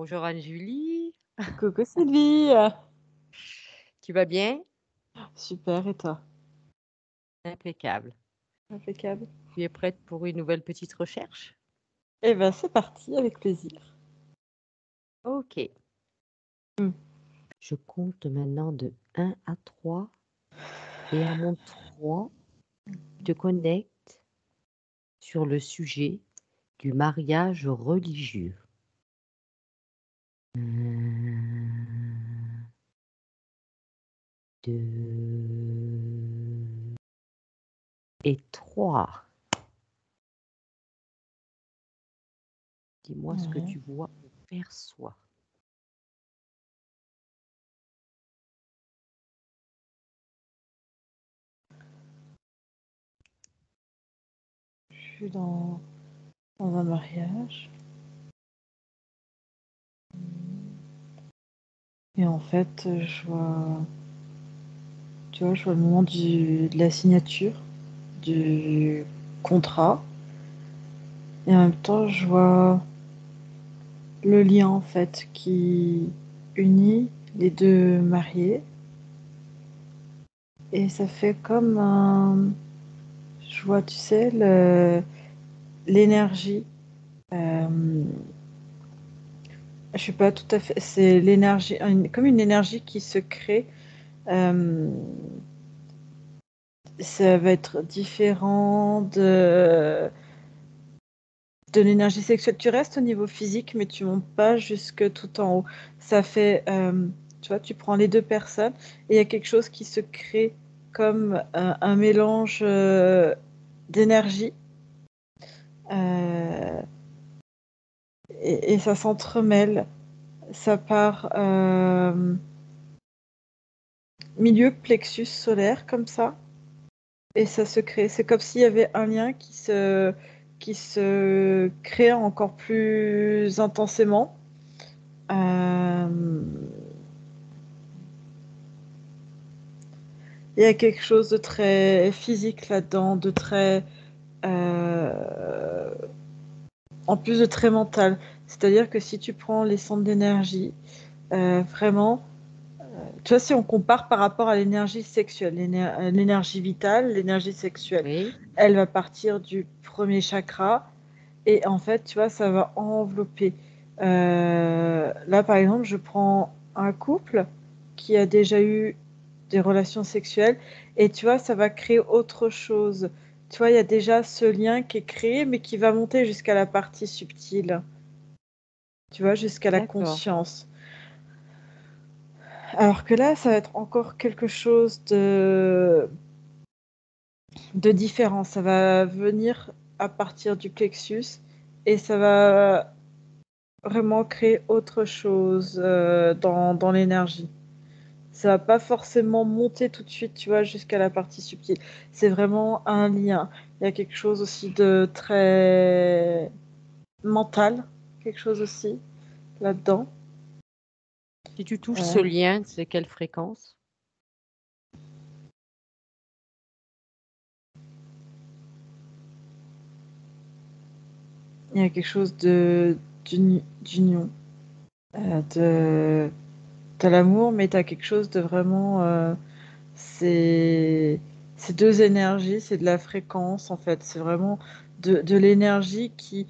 Bonjour Anne-Julie, Coucou Sylvie, tu vas bien? super et toi? Impeccable. Impeccable. Tu es prête pour une nouvelle petite recherche? Eh ben c'est parti avec plaisir. Ok. Mmh. Je compte maintenant de 1 à 3 et à mon 3, tu te connectes sur le sujet du mariage religieux. 1, 2 et 3. Dis-moi ce que Ouais. tu vois ou perçois. Je suis dans un mariage et en fait, je vois le moment de la signature du contrat et en même temps, je vois le lien en fait qui unit les 2 mariés et ça fait comme un je vois, tu sais, l'énergie, hem je suis pas tout à fait. C'est l'énergie, comme une énergie qui se crée. euh, Ça va être différent de l'énergie sexuelle. Tu restes au niveau physique, mais tu montes pas jusque tout en haut. Ça fait, tu vois, tu prends les 2 personnes et il y a quelque chose qui se crée comme un mélange d'énergie. euh, et ça s'entremêle. Ça part milieu plexus solaire comme ça. Et ça se crée. C'est comme s'il y avait un lien qui se crée encore plus intensément. Euh, Il y a quelque chose de très physique là-dedans, de très, euh, en plus de très mental. C'est-à-dire que si tu prends les centres d'énergie, vraiment, tu vois, si on compare par rapport à l'énergie sexuelle, l'énergie vitale, l'énergie sexuelle, Oui, elle va partir du premier chakra. Et en fait, tu vois, ça va envelopper. Là, par exemple, je prends un couple qui a déjà eu des relations sexuelles et tu vois, ça va créer autre chose. Tu vois, il y a déjà ce lien qui est créé, mais qui va monter jusqu'à la partie subtile. Tu vois, jusqu'à la d'accord. conscience. Alors que là, ça va être encore quelque chose de différent. Ça va venir à partir du plexus et ça va vraiment créer autre chose dans l'énergie. Ça va pas forcément monter tout de suite, tu vois, jusqu'à la partie subtile. C'est vraiment un lien. Il y a quelque chose aussi de très mental, quelque chose aussi là-dedans. Si tu touches ce Euh, lien, c'est quelle fréquence? il y a quelque chose d'union. De T'as l'amour, mais t'as quelque chose de vraiment. C'est c'est deux énergies, c'est de la fréquence en fait. C'est vraiment de l'énergie qui.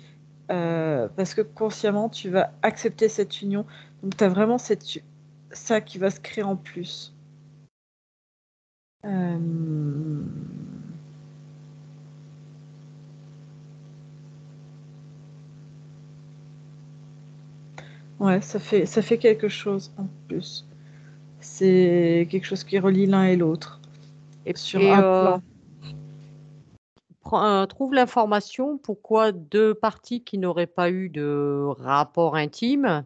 Parce que consciemment, tu vas accepter cette union. Donc, tu as vraiment ça qui va se créer en plus. Euh, Ouais, ça fait quelque chose en plus. C'est quelque chose qui relie l'un et l'autre Et, sur et un plan. trouve l'information pourquoi deux parties qui n'auraient pas eu de rapport intime,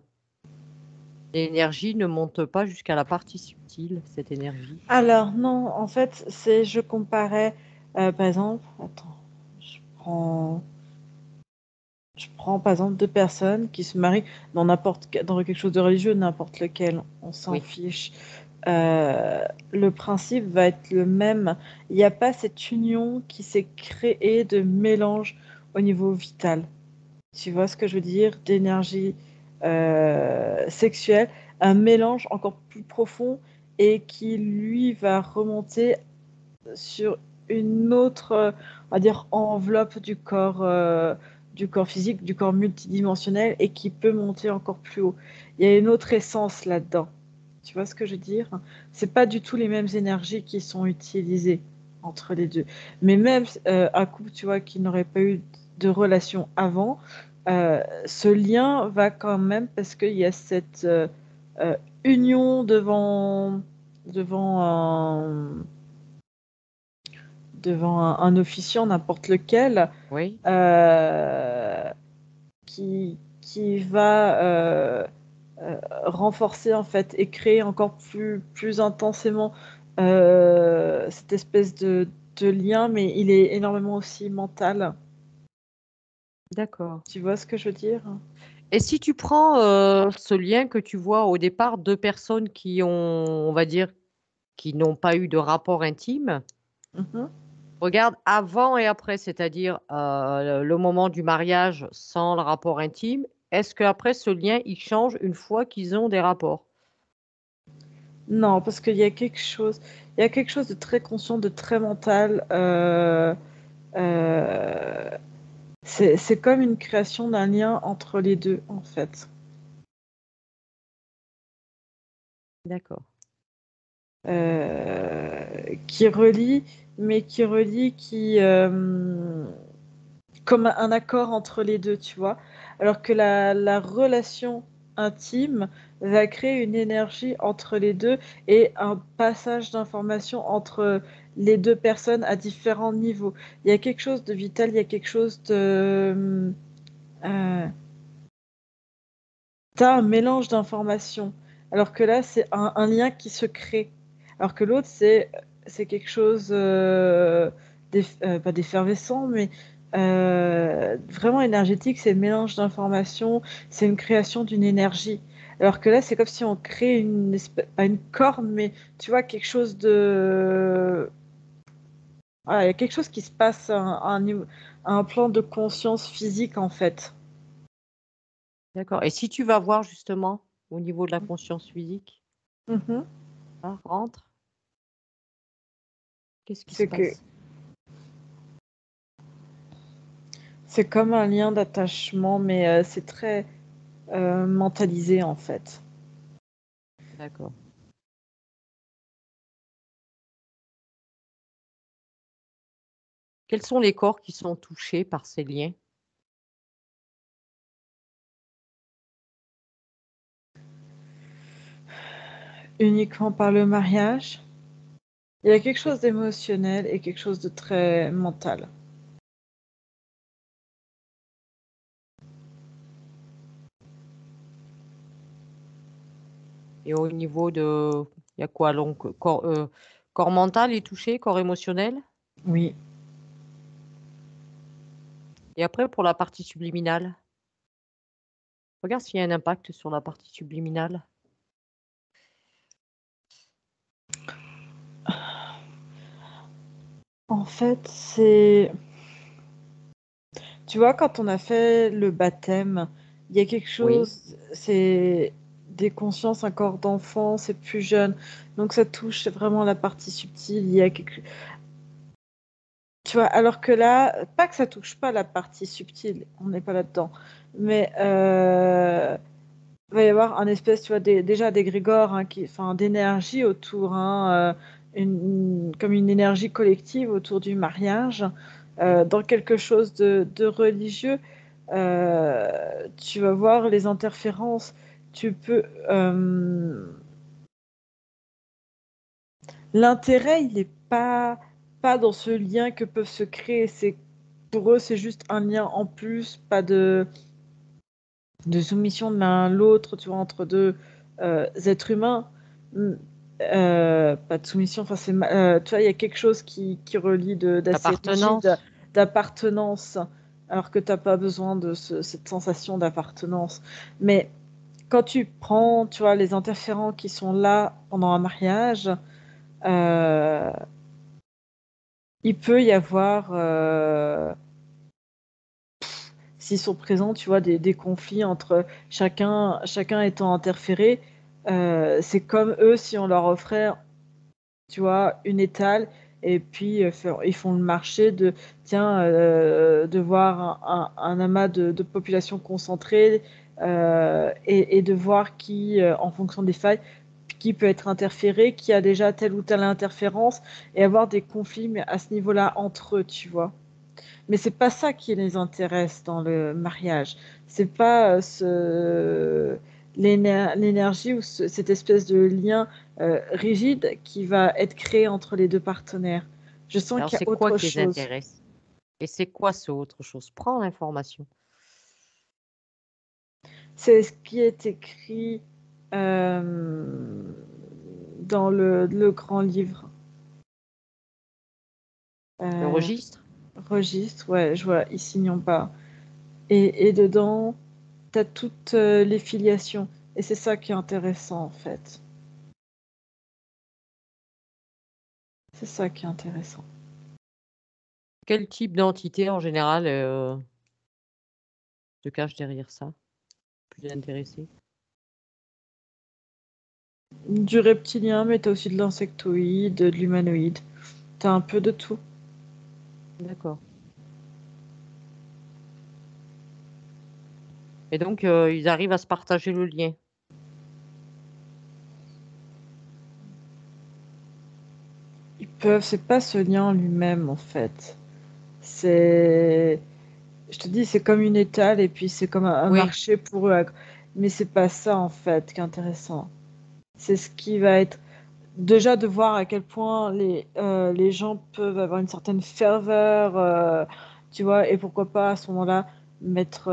l'énergie ne monte pas jusqu'à la partie subtile, cette énergie. Alors, non, en fait, je comparais, par exemple, attends, je prends, je prends par exemple deux personnes qui se marient dans quelque chose de religieux, n'importe lequel, on s'en Oui, fiche. Le principe va être le même. Il n'y a pas cette union qui s'est créée de mélange au niveau vital. Tu vois ce que je veux dire? D'énergie sexuel, un mélange encore plus profond et qui lui va remonter sur une autre, on va dire, enveloppe du corps physique, du corps multidimensionnel et qui peut monter encore plus haut. Il y a une autre essence là-dedans. Tu vois ce que je veux dire? C'est pas du tout les mêmes énergies qui sont utilisées entre les deux. Mais même un couple, tu vois, qui n'aurait pas eu de relation avant, ce lien va quand même parce qu'il y a cette euh, union devant un un officiant, n'importe lequel, Oui, euh, qui va renforcer en fait et créer encore plus intensément cette espèce de lien, mais il est énormément aussi mental. d'accord. Tu vois ce que je veux dire? Et si tu prends ce lien que tu vois au départ, deux personnes qui ont, on va dire, qui n'ont pas eu de rapport intime, Mhm. regarde avant et après, c'est-à-dire le moment du mariage sans le rapport intime, est-ce qu'après ce lien, il change une fois qu'ils ont des rapports? Non, parce il y a quelque chose de très conscient, de très mental. Euh, c'est comme une création d'un lien entre les deux, en fait. D'accord. Qui relie, mais qui comme un accord entre les deux, tu vois. Alors que la relation intime va créer une énergie entre les deux et un passage d'informations entre les deux personnes à différents niveaux. Il y a quelque chose de vital, il y a quelque chose de... t'as un mélange d'informations. Alors que là, c'est un lien qui se crée. Alors que l'autre, c'est quelque chose pas d'effervescent, mais vraiment énergétique. C'est le mélange d'informations, c'est une création d'une énergie. Alors que là, c'est comme si on crée une espèce, pas une corne, mais tu vois, quelque chose de... Voilà, il y a quelque chose qui se passe à un plan de conscience physique, en fait. D'accord. Et si tu vas voir justement au niveau de la conscience physique, Mhm. hein, rentre, qu'est-ce qui se C'est que passe? c'est comme un lien d'attachement, mais c'est très mentalisé en fait. D'accord. Quels sont les corps qui sont touchés par ces liens? Uniquement par le mariage, il y a quelque Oui. chose d'émotionnel et quelque chose de très mental. Et au niveau de, il y a quoi donc corps mental est touché, corps émotionnel. Oui. Et après pour la partie subliminale, regarde s'il y a un impact sur la partie subliminale. En fait, c'est... Tu vois, quand on a fait le baptême, il y a quelque Oui, chose, c'est des consciences, un corps d'enfant, c'est plus jeune. Donc ça touche vraiment la partie subtile. Il y a quelque... Tu vois, alors que là, pas que ça touche pas la partie subtile, on n'est pas là-dedans. Mais il va y avoir un espèce, tu vois, déjà d'égrégore, hein, enfin, d'énergie autour, hein, comme une énergie collective autour du mariage, oui. dans quelque chose de religieux. Tu vas voir les interférences. Tu peux, l'intérêt, il n'est pas dans ce lien que peuvent se créer. Pour eux, c'est juste un lien en plus, pas de soumission de l'un à l'autre, tu vois, entre deux êtres humains. Mm, pas de soumission, enfin, tu vois, il y a quelque chose qui relie d'assez rigide, Appartenance. d'appartenance, alors que tu n'as pas besoin de cette sensation d'appartenance. Mais quand tu prends, tu vois, les interférents qui sont là pendant un mariage, euh, il peut y avoir s'ils sont présents, tu vois, des conflits entre chacun étant interféré, c'est comme eux si on leur offrait, tu vois, une étale, et puis ils font le marché de, tiens, de voir un amas de population concentrée, et de voir qui, en fonction des failles, qui peut être interféré, qui a déjà telle ou telle interférence, et avoir des conflits, mais à ce niveau-là, entre eux, tu vois. Mais c'est pas ça qui les intéresse dans le mariage. C'est pas l'énergie ou cette espèce de lien rigide qui va être créé entre les deux partenaires. Je sens Alors, qu'il y a c'est quoi autre qui les chose. intéresse? Et c'est quoi ce autre chose? Prends l'information. C'est ce qui est écrit euh, dans le grand livre. Le Euh, registre? Registre, ouais, je vois, ici non pas. Et dedans, tu as toutes les filiations. Et c'est ça qui est intéressant, en fait. C'est ça qui est intéressant. Quel type d'entité, en général, se cache derrière ça? Plus intéressé? Du reptilien, mais tu as aussi de l'insectoïde, de l'humanoïde. Tu as un peu de tout. D'accord. Et donc, ils arrivent à se partager le lien. Ils peuvent, c'est pas ce lien en lui-même, en fait. C'est. Je te dis, c'est comme une étale et puis c'est comme un Oui, marché pour eux. Mais c'est pas ça, en fait, qui est intéressant. C'est ce qui va être. Déjà de voir à quel point les gens peuvent avoir une certaine ferveur, tu vois, et pourquoi pas à ce moment-là mettre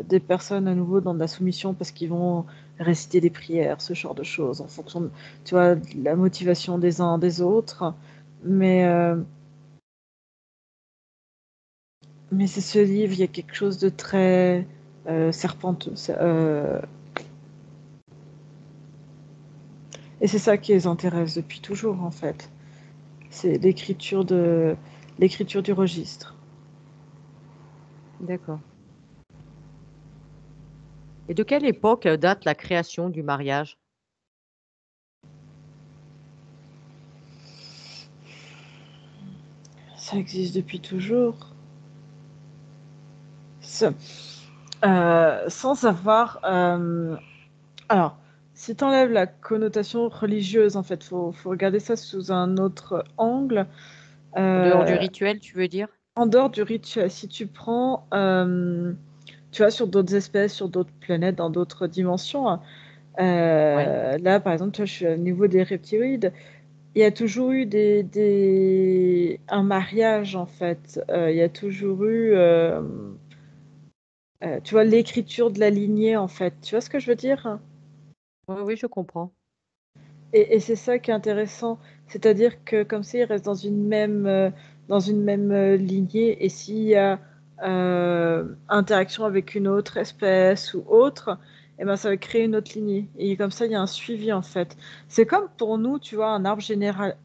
des personnes à nouveau dans de la soumission parce qu'ils vont réciter des prières, ce genre de choses, en fonction de, tu vois, de la motivation des uns des autres. Mais, euh, mais c'est ce livre, il y a quelque chose de très serpenteux. Et c'est ça qui les intéresse depuis toujours, en fait. C'est l'écriture du registre. d'accord. Et de quelle époque date la création du mariage? Ça existe depuis toujours. Ça- sans avoir. Alors, si tu enlèves la connotation religieuse, en fait, faut regarder ça sous un autre angle. En dehors du Euh, rituel, tu veux dire? En dehors du rituel, si tu prends, tu vois, sur d'autres espèces, sur d'autres planètes, dans d'autres dimensions, Ouais. là, par exemple, tu vois, je suis au niveau des reptiloïdes. Il y a toujours eu un mariage, en fait. Il y a toujours eu, tu vois, l'écriture de la lignée, en fait. Tu vois ce que je veux dire? Oui, oui, je comprends. Et c'est ça qui est intéressant. C'est-à-dire que comme ça, ils restent dans une même lignée. Et s'il y a interaction avec une autre espèce ou autre, eh ben, ça va créer une autre lignée. Et comme ça, il y a un suivi, en fait. C'est comme pour nous, tu vois, un arbre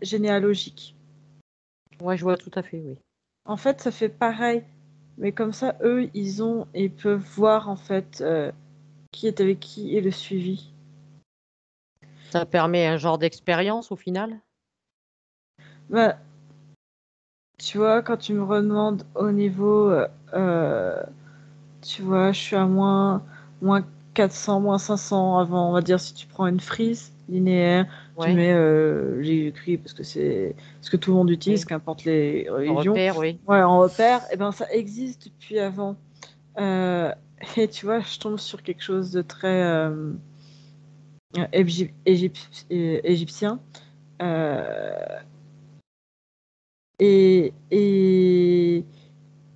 généalogique. Ouais, je vois tout à fait, oui. En fait, ça fait pareil. Mais comme ça, eux, ils peuvent voir, en fait, qui est avec qui et le suivi. Ça permet un genre d'expérience au final? Bah, tu vois, quand tu me redemandes au niveau, tu vois, je suis à moins 400, moins 500 avant, on va dire, si tu prends une frise linéaire, tu Ouais, mets, j'ai écrit parce que c'est ce que tout le monde utilise, oui. qu'importe les Le religions. repère, oui. Ouais, en repère, et ben ça existe depuis avant. Euh, et tu vois, je tombe sur quelque chose de très égyptien. Euh, et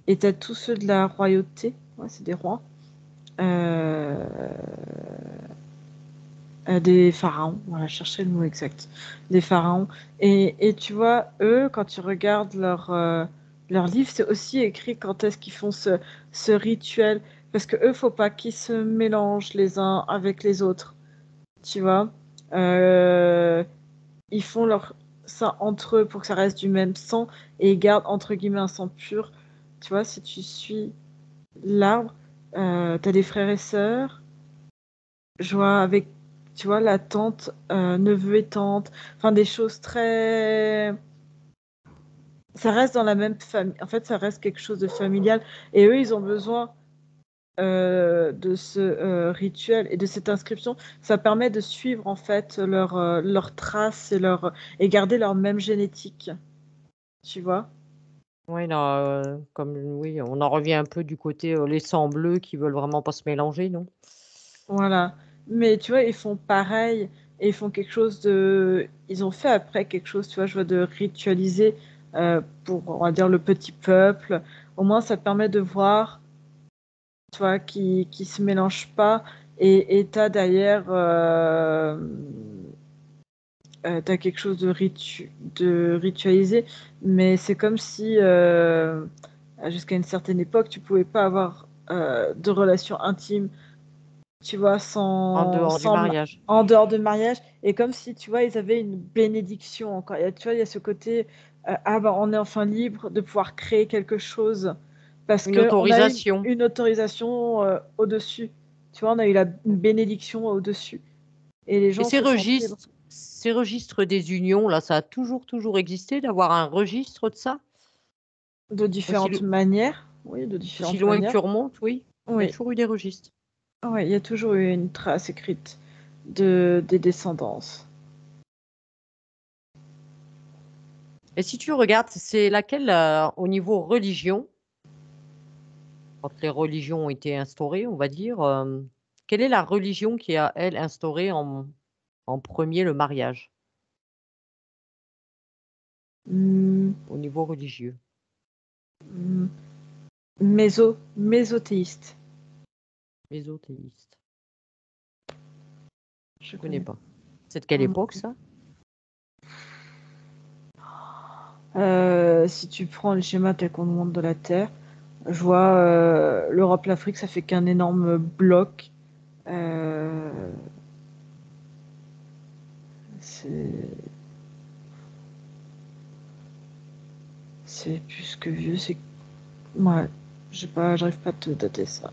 et t'as tous ceux de la royauté, ouais, c'est des rois, euh, des pharaons, voilà, chercher le mot exact, des pharaons. Et tu vois, eux, quand tu regardes leur livre, c'est aussi écrit quand est-ce qu'ils font ce rituel. Parce que eux, faut pas qu'ils se mélangent les uns avec les autres, tu vois. Euh, Ils font ça entre eux pour que ça reste du même sang et ils gardent entre guillemets un sang pur. Tu vois, si tu suis l'arbre, t'as des frères et sœurs, je vois avec, tu vois, la tante, neveu et tante, enfin des choses très... Ça reste dans la même famille, en fait ça reste quelque chose de familial, et eux ils ont besoin de ce rituel et de cette inscription. Ça permet de suivre en fait leurs traces et garder leur même génétique, tu vois. Oui, là, comme oui, on en revient un peu du côté, les sangs bleus qui veulent vraiment pas se mélanger, non? Voilà. Mais tu vois, ils font pareil et ils font quelque chose de. Ils ont fait après quelque chose, tu vois, je vois, de ritualisé pour, on va dire, le petit peuple. Au moins, ça te permet de voir, tu vois, qui se mélangent pas. Et t'as derrière, t'as quelque chose de ritualisé, mais c'est comme si, jusqu'à une certaine époque, tu pouvais pas avoir de relations intimes, tu vois, En dehors du mariage. en dehors de mariage, et comme si, tu vois, ils avaient une bénédiction encore. Tu vois, il y a ce côté, ah bah, on est enfin libre de pouvoir créer quelque chose, parce Une qu'on a eu autorisation. une autorisation au-dessus. Tu vois, on a eu une bénédiction au-dessus, et les Et gens se sentent libres. ces registres des unions là, ça a toujours existé d'avoir un registre de ça? De Aussi différentes lo manières, oui, de aussi différentes loin que manières. tu remontes, oui? Il y a Oui, toujours eu des registres. oui, il y a toujours eu une trace écrite des descendances. Et si tu regardes, c'est laquelle, au niveau religion, quand les religions ont été instaurées, on va dire, quelle est la religion qui a, elle, instauré en 1 le mariage, Hmm, au niveau religieux? hmm, mésothéiste. Mésothéiste. Je Je connais connais pas. C'est de quelle pas. époque ça? Si tu prends le schéma tel qu'on nous montre de la Terre, je vois l'Europe, l'Afrique, ça fait qu'un énorme bloc. Euh, c'est c'est plus que vieux, c'est... Ouais, j'arrive pas à te dater ça.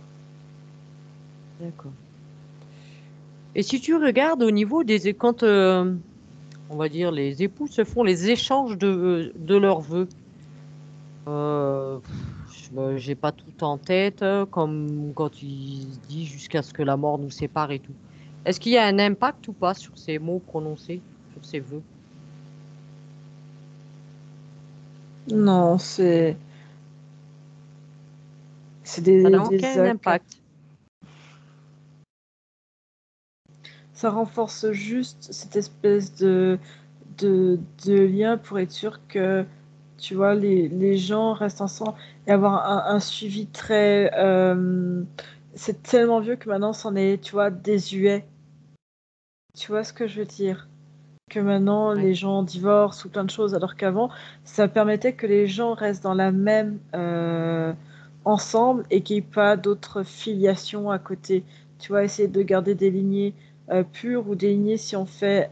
D'accord. Et si tu regardes au niveau des é quand, on va dire les époux se font les échanges de leurs vœux, heu, j'ai pas tout en tête, comme quand il se dit: «Jusqu'à ce que la mort nous sépare» et tout. Est-ce qu'il y a un impact ou pas sur ces mots prononcés, sur ces vœux? Non, c'est Ça n'a des aucun actes. impact. Ça renforce juste cette espèce de lien pour être sûr que, tu vois, les gens restent ensemble et avoir un suivi très... c'est tellement vieux que maintenant, c'en est, tu vois, désuet. Tu vois ce que je veux dire? Que maintenant, Ouais, les gens divorcent ou plein de choses, alors qu'avant, ça permettait que les gens restent dans la même... ensemble et qu'il n'y ait pas d'autres filiations à côté. Tu vois, essayer de garder des lignées pures ou des lignées si on fait...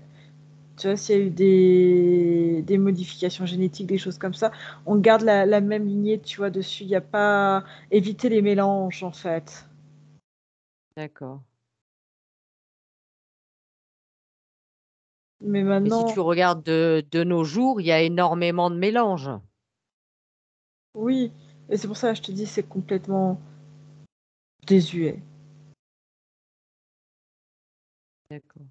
Tu vois, s'il y a eu des modifications génétiques, des choses comme ça, on garde la même lignée, tu vois, dessus. Il n'y a pas... Éviter les mélanges, en fait. d'accord. Mais Mais si maintenant, tu regardes de nos jours, il y a énormément de mélanges. oui. Et c'est pour ça que je te dis, c'est complètement désuet. D'accord.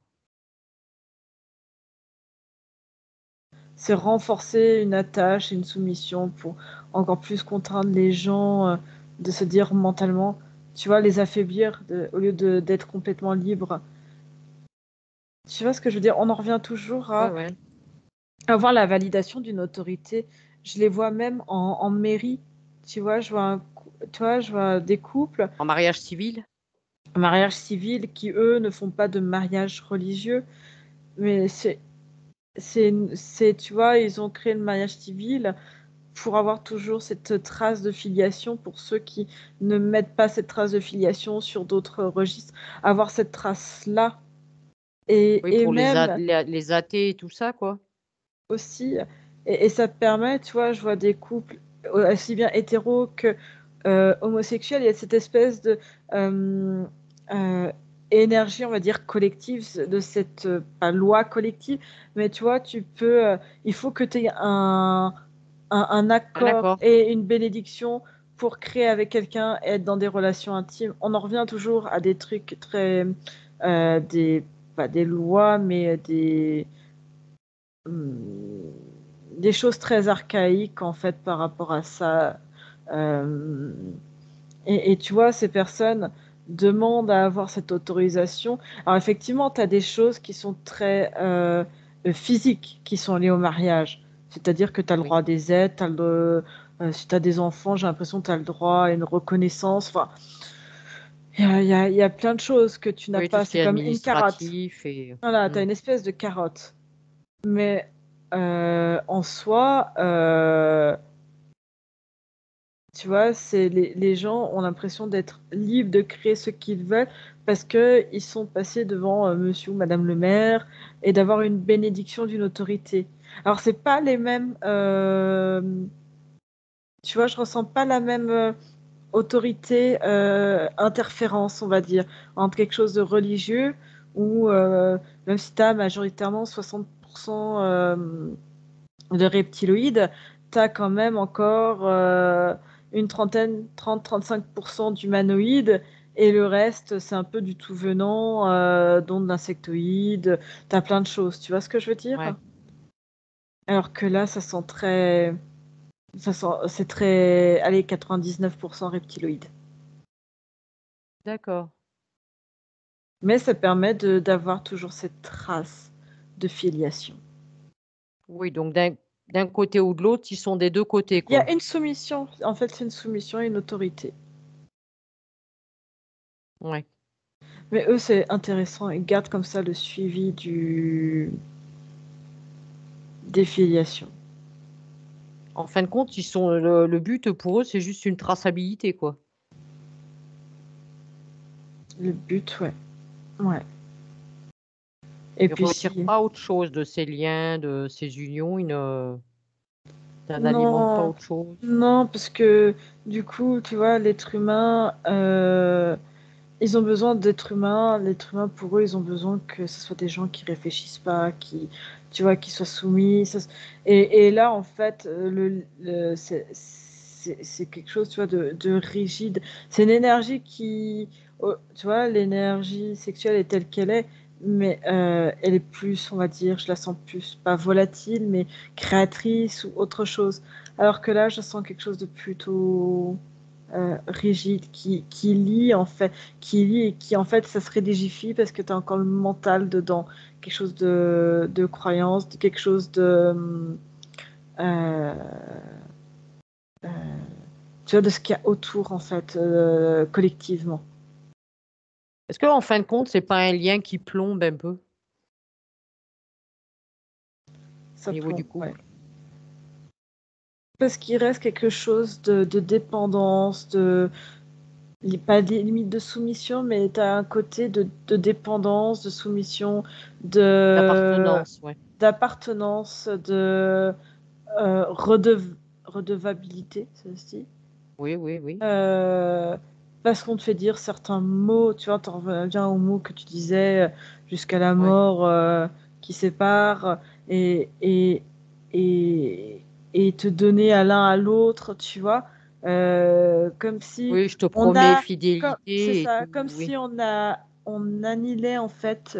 C'est renforcer une attache et une soumission pour encore plus contraindre les gens de se dire mentalement, tu vois, les affaiblir au lieu d'être complètement libres. Tu vois ce que je veux dire? On en revient toujours Ouais, à ouais. avoir la validation d'une autorité. Je les vois même en mairie. Tu vois, tu vois, je vois des couples, En mariage civil? en mariage civil, qui eux ne font pas de mariage religieux, mais tu vois, ils ont créé le mariage civil pour avoir toujours cette trace de filiation pour ceux qui ne mettent pas cette trace de filiation sur d'autres registres, avoir cette trace-là. Oui, Et pour même les athées et tout ça, quoi? aussi, et ça te permet, tu vois, je vois des couples aussi bien hétéros que homosexuel, il y a cette espèce de euh, euh, énergie, on va dire, collective, de cette, pas loi collective, mais tu vois, il faut que tu aies un Un accord accord. et une bénédiction pour créer avec quelqu'un et être dans des relations intimes. On en revient toujours à des trucs très, pas des lois, mais hum, des choses très archaïques, en fait, par rapport à ça. Euh, et tu vois, ces personnes demandent à avoir cette autorisation. Alors effectivement, tu as des choses qui sont très physiques, qui sont liées au mariage. C'est-à-dire que tu as le Oui. droit des aides, si tu as des enfants, j'ai l'impression que tu as le droit à une reconnaissance. Enfin, il y a plein de choses que tu n'as Oui, tout pas. ce qui C'est est comme une carotte. administratif et. Voilà, tu as Hmm. une espèce de carotte. Mais en soi, tu vois, les gens ont l'impression d'être libres de créer ce qu'ils veulent parce qu'ils sont passés devant monsieur ou madame le maire et d'avoir une bénédiction d'une autorité. Alors, c'est pas les mêmes. Tu vois, je ressens pas la même autorité, interférence, on va dire, entre quelque chose de religieux ou même si tu as majoritairement 60% de reptiloïdes, tu as quand même encore une trentaine, 30-35% d'humanoïdes, et le reste, c'est un peu du tout venant, dont de l'insectoïde. Tu as plein de choses, tu vois ce que je veux dire? Ouais, Alors que là, c'est très, allez, 99% reptiloïdes. d'accord. Mais ça permet d'avoir toujours cette trace de filiation. Oui, donc d'un côté ou de l'autre, ils sont des deux côtés, Il y quoi. a une soumission, en fait, c'est une soumission et une autorité. Ouais. Mais eux, c'est intéressant. Ils gardent comme ça le suivi des filiations. En fin de compte, le but pour eux, c'est juste une traçabilité, quoi. Le but, ouais. Ouais. Et Ils puis retirent si. pas autre chose de ces liens, de ces unions. Ça n'alimente pas Non, autre chose. non, parce que du coup, tu vois, l'être humain, ils ont besoin d'être humains. L'être humain, pour eux, ils ont besoin que ce soit des gens qui réfléchissent pas, tu vois, qui soient soumis. Et là, en fait, c'est quelque chose, tu vois, de rigide. C'est une énergie oh, tu vois, l'énergie sexuelle est telle qu'elle est, mais elle est plus, on va dire, je la sens plus, pas volatile, mais créatrice ou autre chose. Alors que là, je sens quelque chose de plutôt rigide qui lie en fait, qui lie et qui en fait ça se rédigifie parce que tu as encore le mental dedans, quelque chose de croyance, de quelque chose euh, euh, tu vois, de ce qu'il y a autour en fait, collectivement. Est-ce que, en fin de compte, c'est pas un lien qui plombe un peu Ça au niveau plombe, du ouais. couple? Parce qu'il reste quelque chose de dépendance, pas des limites de soumission, mais tu as un côté de dépendance, de soumission, de D'appartenance, ouais. d'appartenance, de redevabilité, ça se dit. Oui, oui, oui. Euh, Parce qu'on te fait dire certains mots, tu vois, t'en reviens aux mots que tu disais, jusqu'à la Ouais. mort, qui sépare, et, et, et, et te donner à l'un à l'autre, tu vois, comme si Oui, je te on promets a, c'est fidélité et ça, tout, comme oui. si on annihilait en fait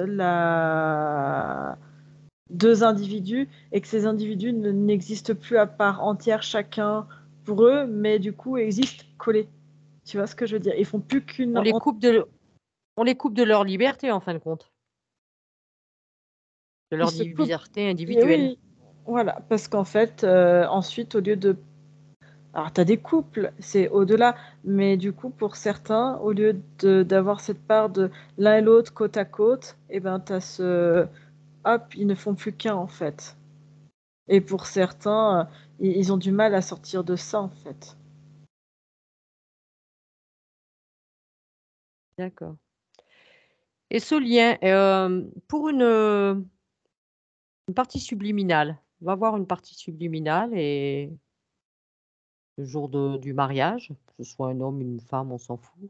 deux individus et que ces individus n'existent plus à part entière chacun pour eux, mais du coup existent collés. Tu vois ce que je veux dire? Ils font plus qu'une. On les coupe on les coupe de leur liberté, en fin de compte, de Ils leur se coupent. liberté Et individuelle. oui, voilà, parce qu'en fait, ensuite, au lieu de. Alors, tu as des couples, c'est au-delà, mais du coup, pour certains, au lieu d'avoir cette part de l'un et l'autre côte à côte, et ben, tu as ce. Hop, ils ne font plus qu'un, en fait. Et pour certains, ils ont du mal à sortir de ça, en fait. D'accord. Et ce lien, pour une partie subliminale, on va voir une partie subliminale et le jour du mariage, ce soit un homme, une femme, on s'en fout.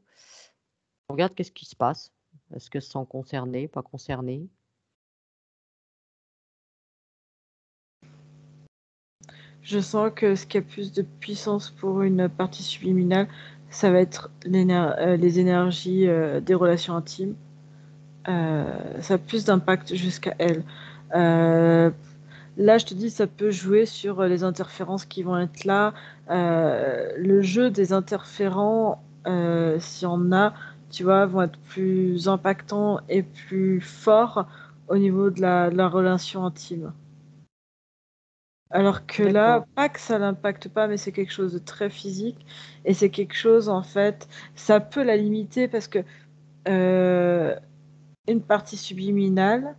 On regarde qu'est-ce qui se passe. Est-ce qu'elles se sent concernées, pas concernées? Je sens que ce qui a plus de puissance pour une partie subliminale, ça va être les énergies des relations intimes. Ça a plus d'impact jusqu'à elle. Là, je te dis, ça peut jouer sur les interférences qui vont être là. Le jeu des interférents, s'il y en a, tu vois, vont être plus impactants et plus forts au niveau de la relation intime. Alors que là, D'accord. pas que ça l'impacte pas, mais c'est quelque chose de très physique. Et c'est quelque chose, en fait, ça peut la limiter parce que euh, une partie subliminale,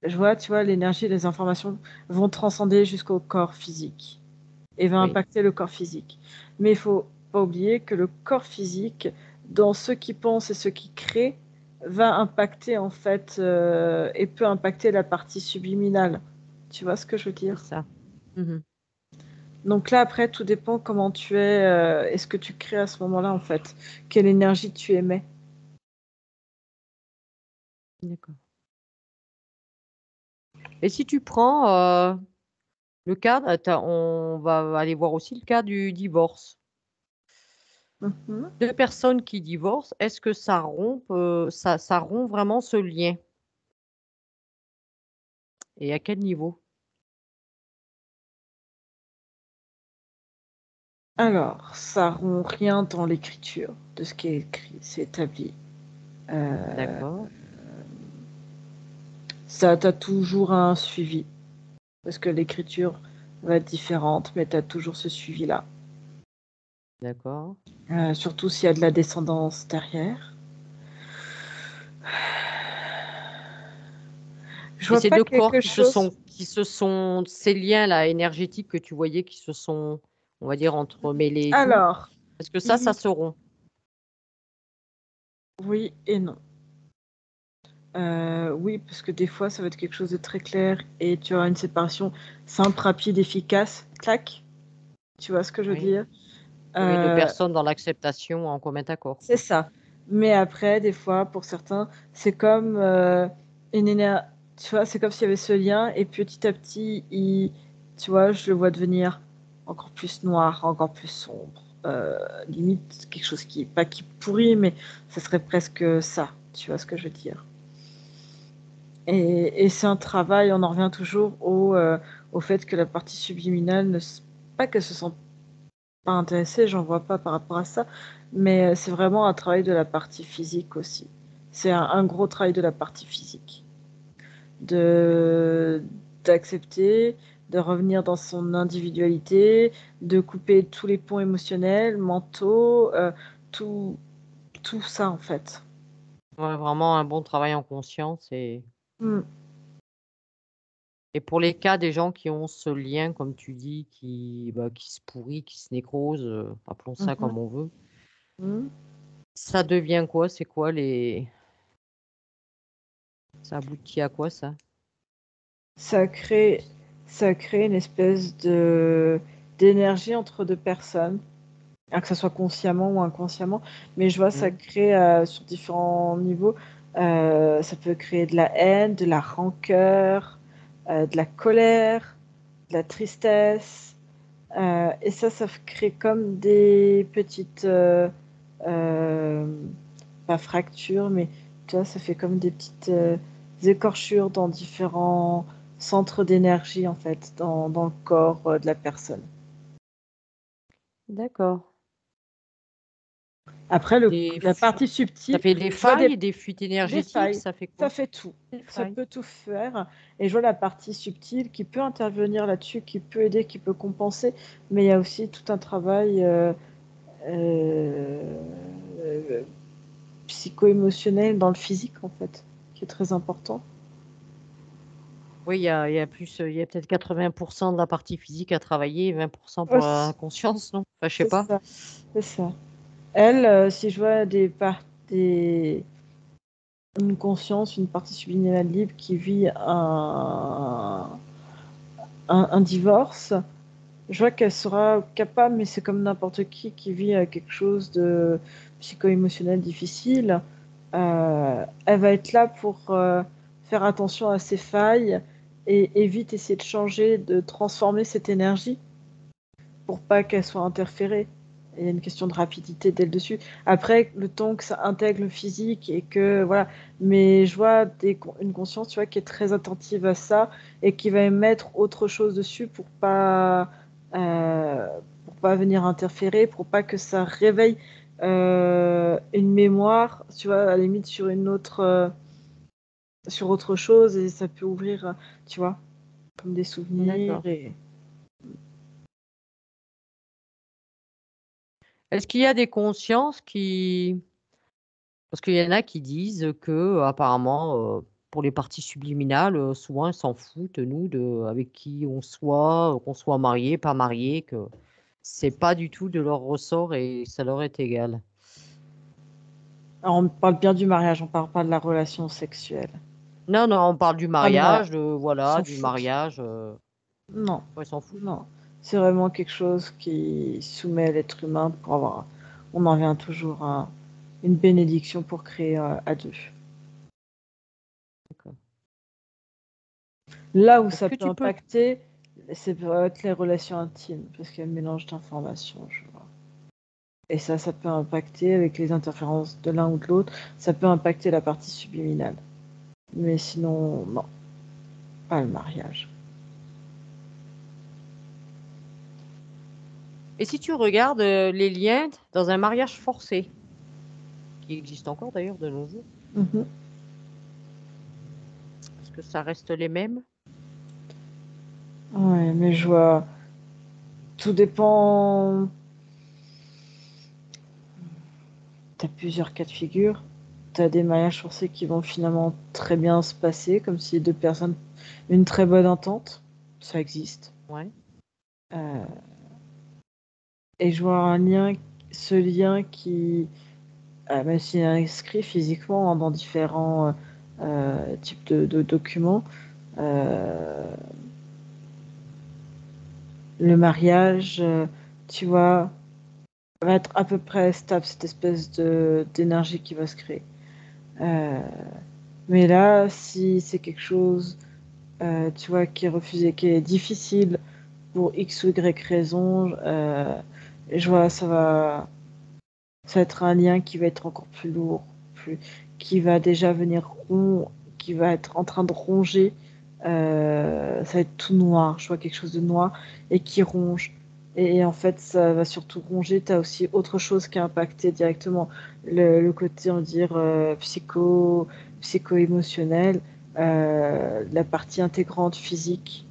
je vois, tu vois, l'énergie et les informations vont transcender jusqu'au corps physique et va Oui, impacter le corps physique. Mais il faut pas oublier que le corps physique, dans ce qui pense et ce qui crée, va impacter en fait et peut impacter la partie subliminale. Tu vois ce que je veux c'est dire? ça. Mhm. Donc là, après, tout dépend comment tu es et ce que tu crées à ce moment-là, en fait. Quelle énergie tu émets. D'accord. Et si tu prends le cas, on va aller voir aussi le cas du divorce. Mhm. Deux personnes qui divorcent, est-ce que ça rompt vraiment ce lien? Et à quel niveau? Alors, ça rompt rien dans l'écriture de ce qui est écrit, c'est établi. Euh, D'accord, Ça, tu as toujours un suivi, parce que l'écriture va être différente, mais tu as toujours ce suivi-là. d'accord. Surtout s'il y a de la descendance derrière. Je Et vois ces pas deux corps quelque chose. ces liens-là énergétiques que tu voyais qui se sont, on va dire, entremêlés et tout, Alors, est-ce que ça il- se rompt? oui et non. Oui, parce que des fois, ça va être quelque chose de très clair et tu auras une séparation simple, rapide, efficace. Clac. Tu vois ce que je veux Oui. dire? Oui, deux Euh, personnes dans l'acceptation en commun accord, c'est quoi. ça. Mais après, des fois, pour certains, c'est comme une énergie. Tu vois, c'est comme s'il y avait ce lien et petit à petit, tu vois, je le vois devenir encore plus noir, encore plus sombre. Limite, quelque chose qui, pas qui pourrit, mais ça serait presque ça. Tu vois ce que je veux dire? Et c'est un travail, on en revient toujours au fait que la partie subliminale, pas qu'elle se sent pas intéressée, j'en vois pas par rapport à ça, mais c'est vraiment un travail de la partie physique aussi. C'est un gros travail de la partie physique. De, d'accepter, de revenir dans son individualité, de couper tous les ponts émotionnels, mentaux, tout, tout ça en fait. Ouais, vraiment un bon travail en conscience Hmm. et pour les cas des gens qui ont ce lien, comme tu dis, qui se pourrit, qui se nécrose, appelons ça Mhm. comme on veut, Hmm. ça devient quoi? C'est quoi ça aboutit à quoi ça? Ça crée, ça crée une espèce de d'énergie entre deux personnes, hein, que ce soit consciemment ou inconsciemment. Mais je vois ça Mmh. crée sur différents niveaux. Ça peut créer de la haine, de la rancœur, de la colère, de la tristesse. Et ça crée comme des petites, euh, pas fractures, mais tu vois, ça fait comme des petites écorchures dans différents centres d'énergie, en fait, dans le corps de la personne. D'accord. Après, Des la fu partie Ça subtile, fait des je vois failles, des fuites des énergétiques, failles. ça fait Ça quoi? fait tout. Des Ça failles. peut tout faire. Et je vois la partie subtile qui peut intervenir là-dessus, qui peut aider, qui peut compenser. Mais il y a aussi tout un travail euh, euh, psycho-émotionnel dans le physique, en fait, qui est très important. Oui, il y a peut-être 80% de la partie physique à travailler et 20% pour la Aussi, conscience, non? Enfin, je sais c'est pas. ça, c'est ça. Elle, si je vois des une conscience, une partie subliminale libre qui vit un divorce, Je vois qu'elle sera capable, mais c'est comme n'importe qui vit quelque chose de psycho-émotionnel difficile. Elle va être là pour faire attention à ses failles et vite essayer de changer, de transformer cette énergie pour pas qu'elle soit interférée. Il y a une question de rapidité dès le dessus. Après, le temps que ça intègre le physique et que voilà, mais je vois une conscience, tu vois, qui est très attentive à ça et qui va mettre autre chose dessus euh, pour pas venir interférer, pour pas que ça réveille une mémoire, tu vois, à la limite sur une autre, sur autre chose et ça peut ouvrir, tu vois, comme des souvenirs D'accord. et Est-ce qu'il y a des consciences qui... Parce qu'il y en a qui disent que apparemment, pour les parties subliminales, souvent, ils s'en foutent, nous, avec qui on soit, qu'on soit marié, pas marié, que c'est pas du tout de leur ressort et ça leur est égal. alors, on parle bien du mariage, on parle pas de la relation sexuelle. Non, non, on parle du Ah, le mariage, mariage, ils voilà, s'en du foutent. mariage. Non, Ouais, ils s'en foutent. non. C'est vraiment quelque chose qui soumet l'être humain pour avoir. On en vient toujours à une bénédiction pour créer à deux. D'accord. Là où Est-ce ça que peut tu peux... impacter, c'est peut-être les relations intimes, parce qu'il y a un mélange d'informations, je vois. Et ça peut impacter avec les interférences de l'un ou de l'autre, ça peut impacter la partie subliminale. Mais sinon, non, pas le mariage. Et si tu regardes les liens dans un mariage forcé, qui existe encore d'ailleurs de nos jours, Mhm. est-ce que ça reste les mêmes? Ouais, mais je vois. Tout dépend. T'as plusieurs cas de figure. T'as des mariages forcés qui vont finalement très bien se passer, comme si deux personnes, une très bonne entente, ça existe. Ouais. Euh, et je vois un lien, ce lien qui, même s'il est inscrit physiquement dans différents types de documents, euh, le mariage, tu vois, va être à peu près stable, cette espèce d'énergie qui va se créer. Euh, mais là, si c'est quelque chose tu vois, qui est refusé, qui est difficile pour X ou Y raison, je vois, ça va être un lien qui va être encore plus lourd, qui va déjà venir qui va être en train de ronger. Ça va être tout noir, je vois quelque chose de noir et qui ronge. Et en fait, ça va surtout ronger. Tu as aussi autre chose qui a impacté directement le côté, on va dire, psycho-émotionnel, la partie intégrante physique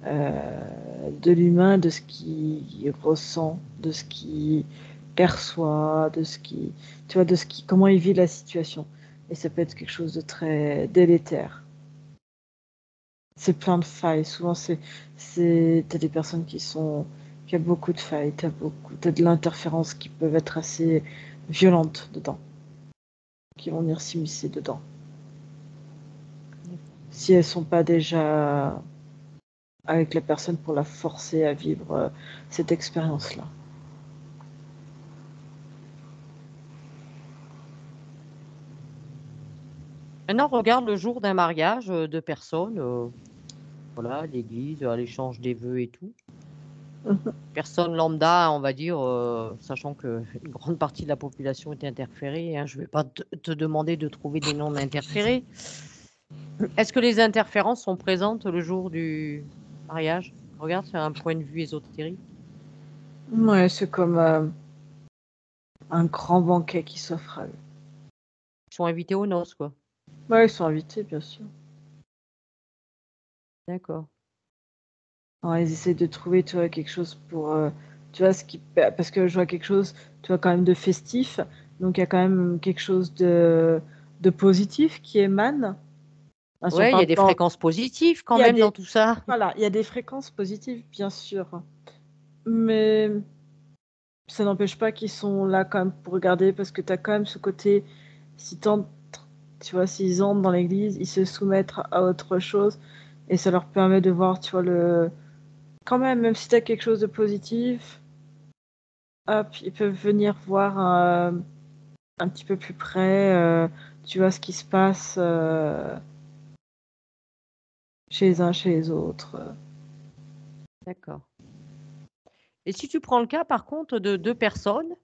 de l'humain, de ce qu'il ressent, de ce qu'il perçoit, tu vois, comment il vit la situation. Et ça peut être quelque chose de très délétère. C'est plein de failles. Souvent, t'as des personnes qui a beaucoup de failles. T'as de l'interférence qui peuvent être assez violentes dedans, qui vont venir s'immiscer dedans. Si elles sont pas déjà avec la personne pour la forcer à vivre cette expérience-là. Maintenant, regarde le jour d'un mariage de personnes, voilà, l'église, l'échange des vœux et tout. Personne lambda, on va dire, sachant que une grande partie de la population est interférée, hein, je ne vais pas te demander de trouver des noms d'interférés. Est-ce que les interférences sont présentes le jour du mariage? Regarde, c'est un point de vue ésotérique. Ouais, c'est comme un grand banquet qui s'offre à eux. Ils sont invités aux noces, quoi. Ouais, ils sont invités, bien sûr. D'accord. Alors, ils essaient de trouver, tu vois, quelque chose pour, tu vois, parce que je vois quelque chose, tu vois, quand même de festif. Donc, il y a quand même quelque chose de positif qui émane. Enfin, si on Ouais, il y a parle des fréquences positives il quand y a même dans des, tout ça. voilà, il y a des fréquences positives, bien sûr. Mais ça n'empêche pas qu'ils sont là quand même pour regarder parce que tu as quand même ce côté, si t'entres- tu vois, s'ils entrent dans l'église, ils se soumettent à autre chose et ça leur permet de voir, tu vois, quand même si tu as quelque chose de positif, hop, ils peuvent venir voir un petit peu plus près, tu vois ce qui se passe chez les uns, chez les autres. D'accord. Et si tu prends le cas, par contre, de 2 personnes,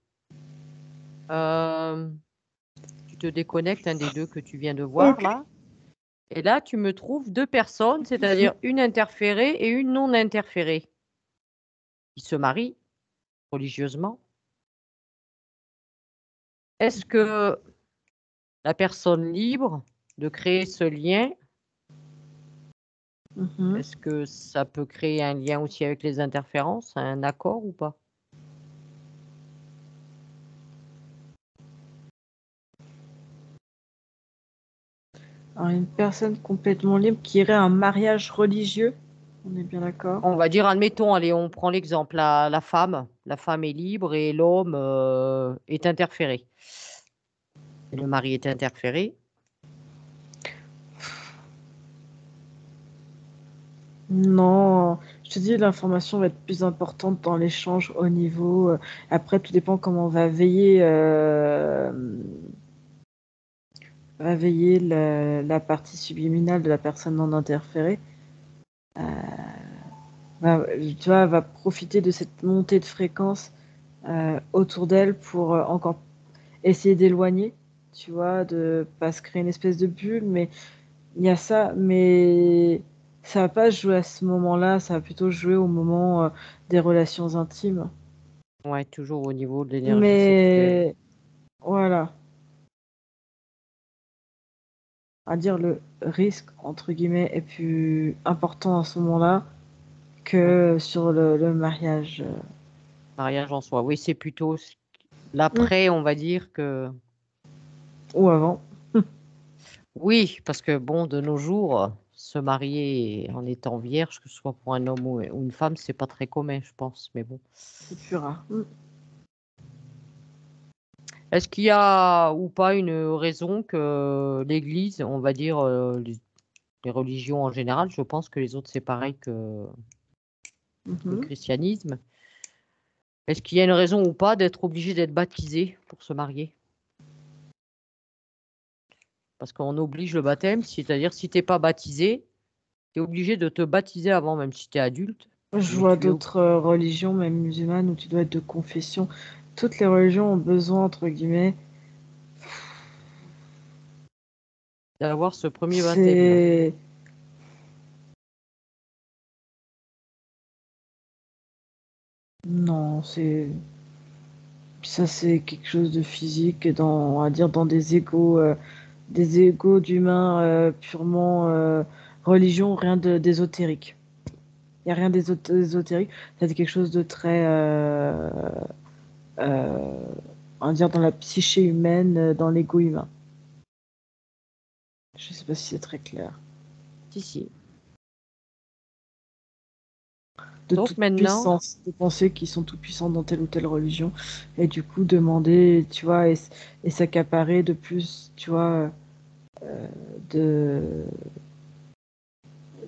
tu te déconnectes, un des 2 que tu viens de voir Ok. là, et là, tu me trouves 2 personnes, c'est-à-dire une interférée et une non interférée, qui se marient religieusement. Est-ce que la personne libre de créer ce lien, Mhm. est-ce que ça peut créer un lien aussi avec les interférences, un accord ou pas? Alors, une personne complètement libre qui irait à un mariage religieux, on est bien d'accord. On va dire, admettons, allez, on prend l'exemple, la femme est libre et l'homme, est interféré. Et le mari est interféré. Non, je te dis, l'information va être plus importante dans l'échange au niveau. Après, tout dépend comment on va veiller la partie subliminale de la personne non interférée. Tu vois, va profiter de cette montée de fréquence autour d'elle pour encore essayer d'éloigner, tu vois, de pas se créer une espèce de bulle, mais il y a ça, mais ça va pas jouer à ce moment-là, ça va plutôt jouer au moment des relations intimes. Ouais, toujours au niveau de l'énergie sexuelle. Mais voilà, à dire le risque, entre guillemets, est plus important à ce moment-là Mmh. que sur le mariage. Mariage en soi. Oui, c'est plutôt Mm. l'après, on va dire que Ou avant. oui, parce que bon, de nos jours, se marier en étant vierge, que ce soit pour un homme ou une femme, c'est pas très commun, je pense, mais bon. C'est plus rare. Mm. Est-ce qu'il y a ou pas une raison que l'Église, on va dire, les religions en général, je pense que les autres, c'est pareil que le Mhm. christianisme. Est-ce qu'il y a une raison ou pas d'être obligé d'être baptisé pour se marier? Parce qu'on oblige le baptême, c'est-à-dire si tu es pas baptisé, tu es obligé de te baptiser avant, même si tu es adulte, Je mais vois tu es ob d'autres religions, même musulmanes, où tu dois être de confession. Toutes les religions ont besoin, entre guillemets, d'avoir ce premier baptême-là. c'est... Non, c'est... Ça, c'est quelque chose de physique, dans, on va dire, dans des égos d'humains purement religion, rien d'ésotérique. Il n'y a rien d'ésotérique. Ça, c'est quelque chose de très, euh, on va dire, dans la psyché humaine, dans l'ego humain. Je sais pas si c'est très clair. Si, si. De Donc toute maintenant, puissance, de penser qu'ils sont tout puissants dans telle ou telle religion, et du coup demander, tu vois, et s'accaparer de plus, tu vois, de,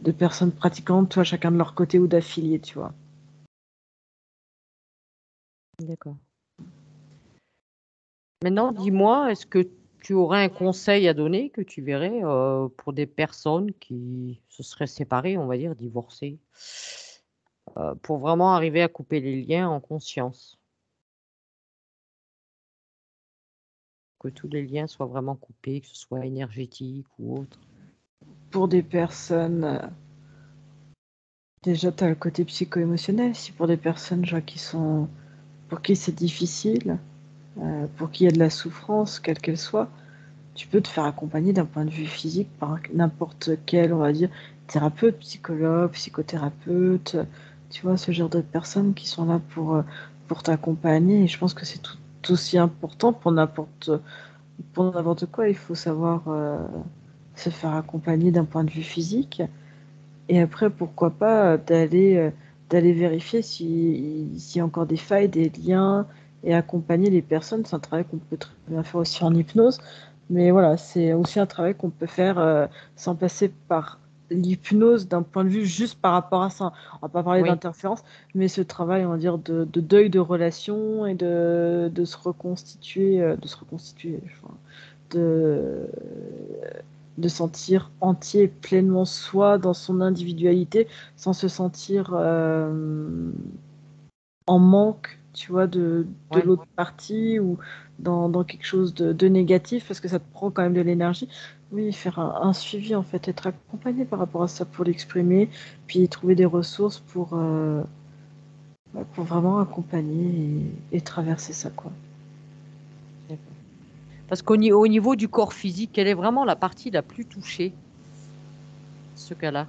de personnes pratiquantes, toi, chacun de leur côté ou d'affiliés, tu vois. d'accord. Maintenant, dis-moi, est-ce que tu aurais un conseil à donner que tu verrais pour des personnes qui se seraient séparées, on va dire, divorcées, pour vraiment arriver à couper les liens en conscience, que tous les liens soient vraiment coupés, que ce soit énergétique ou autre. Pour des personnes, déjà, tu as le côté psycho-émotionnel. Si pour des personnes, je vois, pour qui c'est difficile, pour qui il y a de la souffrance, quelle qu'elle soit, tu peux te faire accompagner d'un point de vue physique par n'importe quel, on va dire, thérapeute, psychologue, psychothérapeute, tu vois, ce genre de personnes qui sont là pour t'accompagner. Et je pense que c'est tout aussi important pour n'importe quoi. Il faut savoir se faire accompagner d'un point de vue physique. Et après, pourquoi pas d'aller vérifier s'il y a encore des failles, des liens, et accompagner les personnes. C'est un travail qu'on peut très bien faire aussi en hypnose. Mais voilà, c'est aussi un travail qu'on peut faire sans passer par l'hypnose d'un point de vue juste par rapport à ça. On va pas parler Oui, d'interférence, mais ce travail, on va dire, de deuil de relation et de se reconstituer, enfin, de, de sentir entier et pleinement soi dans son individualité, sans se sentir en manque, tu vois, de ouais. l'autre partie ou dans quelque chose de négatif, parce que ça te prend quand même de l'énergie. Oui, faire un suivi, en fait, être accompagné par rapport à ça pour l'exprimer, puis trouver des ressources pour vraiment accompagner et traverser ça, quoi. D'accord. Parce au niveau du corps physique, quelle est vraiment la partie la plus touchée, ce cas-là?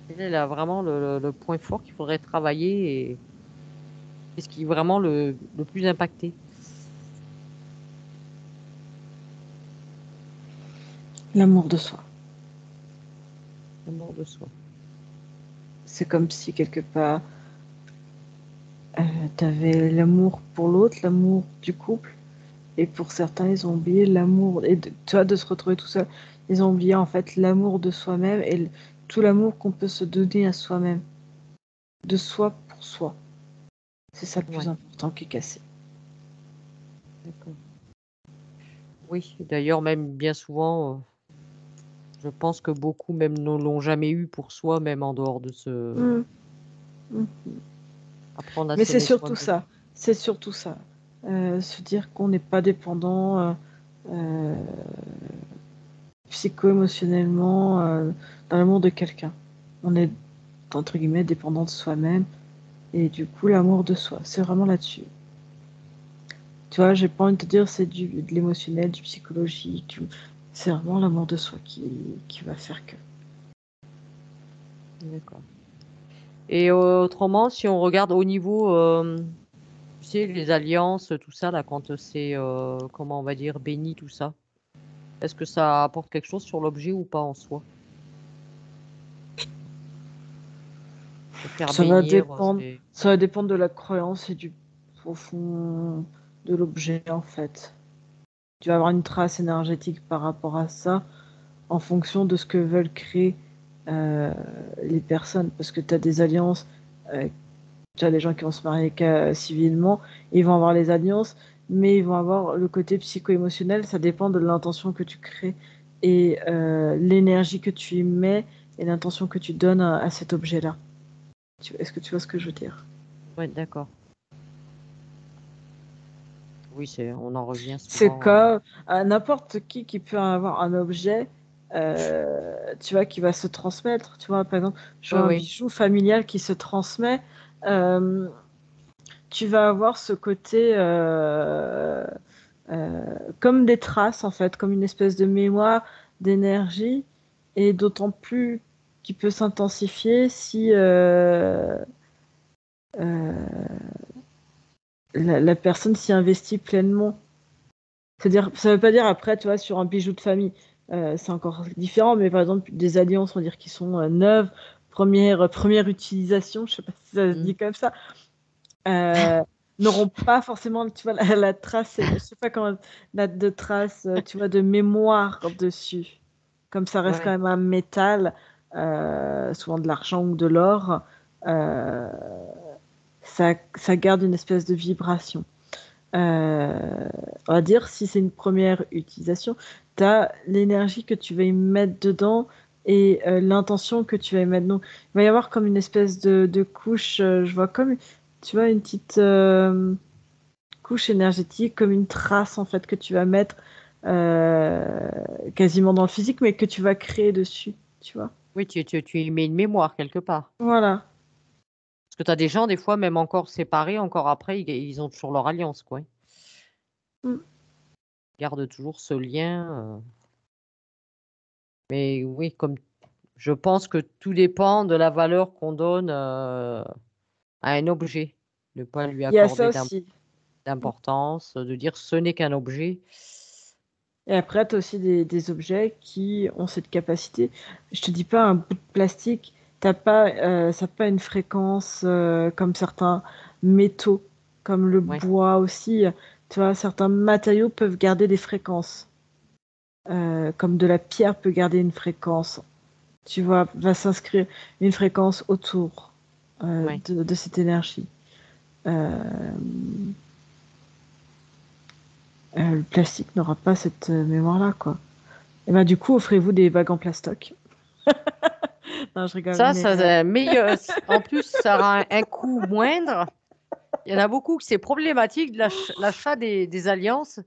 Quel est vraiment le point fort qu'il faudrait travailler et qu'est-ce qui est vraiment le plus impacté? L'amour de soi. L'amour de soi. C'est comme si, quelque part, tu avais l'amour pour l'autre, l'amour du couple, et pour certains, ils ont oublié l'amour, et tu vois, de se retrouver tout seul. Ils ont oublié, en fait, l'amour de soi-même et tout l'amour qu'on peut se donner à soi-même, de soi pour soi. C'est ça le plus Ouais, important qui est cassé. d'accord. Oui, d'ailleurs, même bien souvent, je pense que beaucoup même ne l'ont jamais eu pour soi, même en dehors de ce Mm, mm. apprendre à Mais c'est s'aimer surtout soi-même. ça. C'est surtout ça. Se dire qu'on n'est pas dépendant euh, psycho-émotionnellement dans l'amour de quelqu'un. On est, entre guillemets, dépendant de soi-même. Et du coup, l'amour de soi, c'est vraiment là-dessus. Tu vois, j'ai pas envie de te dire c'est de l'émotionnel, du psychologique. C'est vraiment l'amour de soi qui va faire que. D'accord. Et autrement, si on regarde au niveau, tu sais, les alliances, tout ça, là, quand c'est, comment on va dire, béni, tout ça, est-ce que ça apporte quelque chose sur l'objet ou pas en soi? Se faire Ça va bénir, dépendre, c'est ça va dépendre de la croyance et du profond de l'objet en fait. Tu vas avoir une trace énergétique par rapport à ça en fonction de ce que veulent créer euh, les personnes. Parce que tu as des alliances, euh, tu as des gens qui vont se marier civilement, ils vont avoir les alliances, mais ils vont avoir le côté psycho-émotionnel, ça dépend de l'intention que tu crées et l'énergie que tu y mets et l'intention que tu donnes à cet objet-là. Est-ce que tu vois ce que je veux dire? ouais, d'accord. Oui, on en revient C'est souvent à comme à n'importe qui peut avoir un objet, tu vois, qui va se transmettre. Tu vois, par exemple, je oui, vois un oui, bijou familial qui se transmet. euh, Tu vas avoir ce côté comme des traces, en fait, comme une espèce de mémoire, d'énergie, et d'autant plus qui peut s'intensifier si euh, la personne s'y investit pleinement. C'est-à-dire, ça veut pas dire après, tu vois, sur un bijou de famille, c'est encore différent, mais par exemple, des alliances, on va dire, qui sont neuves, première utilisation, je sais pas si ça se mmh. dit comme ça, euh, n'auront pas forcément, tu vois, la trace, je sais pas comment, de trace, tu vois, de mémoire dessus. Comme ça reste quand Ouais, même un métal, souvent de l'argent ou de l'or, euh, ça garde une espèce de vibration. On va dire, si c'est une première utilisation, tu as l'énergie que tu vas y mettre dedans et l'intention que tu vas y mettre. Donc, il va y avoir comme une espèce de couche, je vois comme, tu vois, une petite couche énergétique, comme une trace en fait que tu vas mettre euh, quasiment dans le physique, mais que tu vas créer dessus, tu vois. oui, tu y mets une mémoire quelque part. Voilà. Parce que tu as des gens, des fois, même encore séparés, encore après, ils ont toujours leur alliance, quoi. Mm. Ils gardent toujours ce lien, mais oui, comme je pense que tout dépend de la valeur qu'on donne, à un objet. Ne pas lui Il y a ça accorder aussi. d'importance, de dire: «Ce n'est qu'un objet». Et après, tu as aussi des objets qui ont cette capacité. Je te dis pas un bout de plastique, ça n'a pas une fréquence comme certains métaux, comme le Ouais, bois aussi. Tu vois, certains matériaux peuvent garder des fréquences. comme de la pierre peut garder une fréquence. Tu vois, va s'inscrire une fréquence autour Ouais. de cette énergie. Euh, le plastique n'aura pas cette mémoire-là, quoi. Et ben du coup, offrez-vous des bagues en plastoc. Non, je rigole, Ça, mais ça meilleur. En plus, ça aura un coût moindre. Il y en a beaucoup que c'est problématique de l'achat des alliances.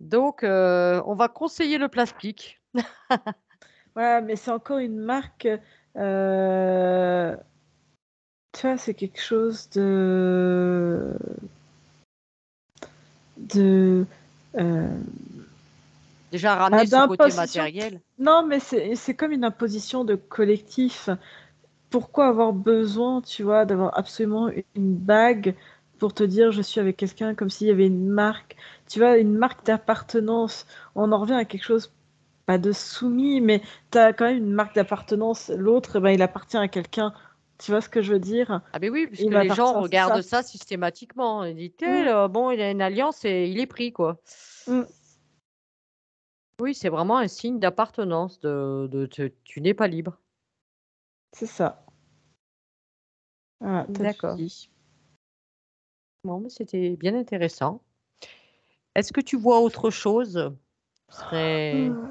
Donc, on va conseiller le plastique. ouais, mais c'est encore une marque. euh, Tu vois, c'est quelque chose de euh, Déjà, ramener ce côté d'imposition. matériel. Non, mais c'est comme une imposition de collectif. Pourquoi avoir besoin, tu vois, d'avoir absolument une bague pour te dire je suis avec quelqu'un comme s'il y avait une marque, tu vois, une marque d'appartenance. On en revient à quelque chose, pas de soumis, mais tu as quand même une marque d'appartenance. L'autre, eh ben, il appartient à quelqu'un. Tu vois ce que je veux dire? Ah ben oui, Il puisque les gens m'appartient, c'est regardent ça. ça systématiquement. Ils disent, Mm, bon, il a une alliance et il est pris, quoi. mm, Oui, c'est vraiment un signe d'appartenance. Tu n'es pas libre. c'est ça. Voilà, t'as tout D'accord. dit. Bon, mais c'était bien intéressant. Est-ce que tu vois autre chose qui serait Non,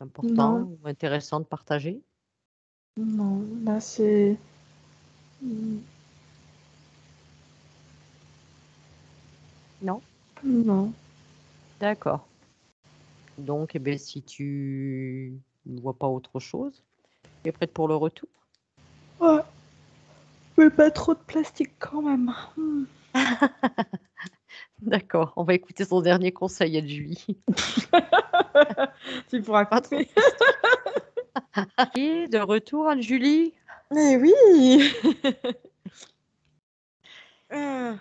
important ou intéressant de partager? non, là c'est. Non. Non. D'accord. Donc, eh ben, si tu ne vois pas autre chose, tu es prête pour le retour? Ouais, mais pas trop de plastique quand même. D'accord, on va écouter son dernier conseil à Julie. Tu pourras Pas trop de couper. plastique. Et de retour, Anne-Julie. Mais oui. Ah,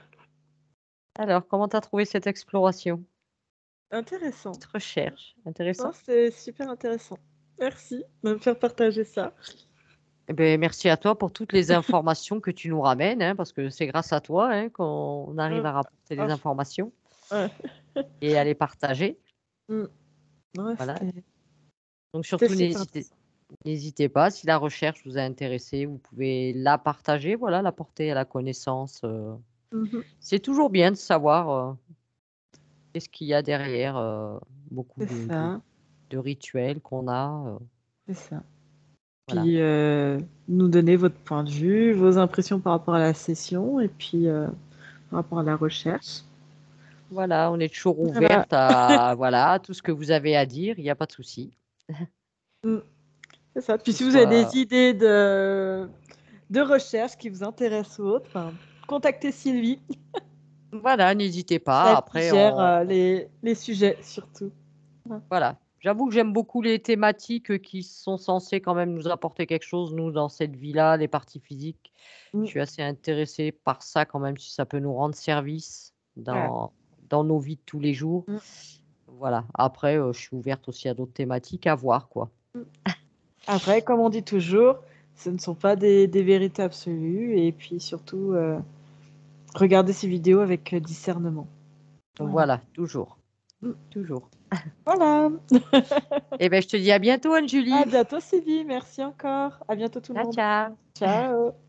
Alors, comment tu as trouvé cette exploration, intéressant. cette recherche? Non, Intéressant? c'est super intéressant. Merci de me faire partager ça. Eh ben, merci à toi pour toutes les informations que tu nous ramènes, hein, parce que c'est grâce à toi hein, qu'on arrive Mm. à rapporter Ah, les informations ouais. et à les partager. Mm. Ouais, Voilà. Donc c'était surtout, super n'hésitez intéressant. n'hésitez pas, si la recherche vous a intéressé, vous pouvez la partager, voilà, la porter à la connaissance. Mhm. C'est toujours bien de savoir qu'est-ce qu'il y a derrière beaucoup C'est ça, de rituels qu'on a. c'est ça. Voilà. Puis nous donner votre point de vue, vos impressions par rapport à la session et puis par rapport à la recherche. Voilà, on est toujours Voilà. ouverte à voilà, tout ce que vous avez à dire, il n'y a pas de souci. Mm. C'est ça. Que Puis ce si vous avez des soit idées de recherche qui vous intéressent ou autre, hein, contactez Sylvie, voilà, n'hésitez c'est pas. elle qui Après, gère les sujets surtout. Ouais. voilà. J'avoue que j'aime beaucoup les thématiques qui sont censées quand même nous apporter quelque chose, nous, dans cette vie-là, les parties physiques. Je Mm. suis assez intéressée par ça quand même, si ça peut nous rendre service Voilà. dans nos vies de tous les jours. Mm. Voilà. Après, je suis ouverte aussi à d'autres thématiques à voir, quoi. Mm. Après, comme on dit toujours, ce ne sont pas des vérités absolues et puis surtout, regardez ces vidéos avec discernement. Voilà. Voilà, toujours. Mm. Toujours. Voilà. Eh ben, je te dis à bientôt, À Anne-Julie. bientôt Sylvie, merci encore. À bientôt tout le Ciao, monde. ciao. Ciao.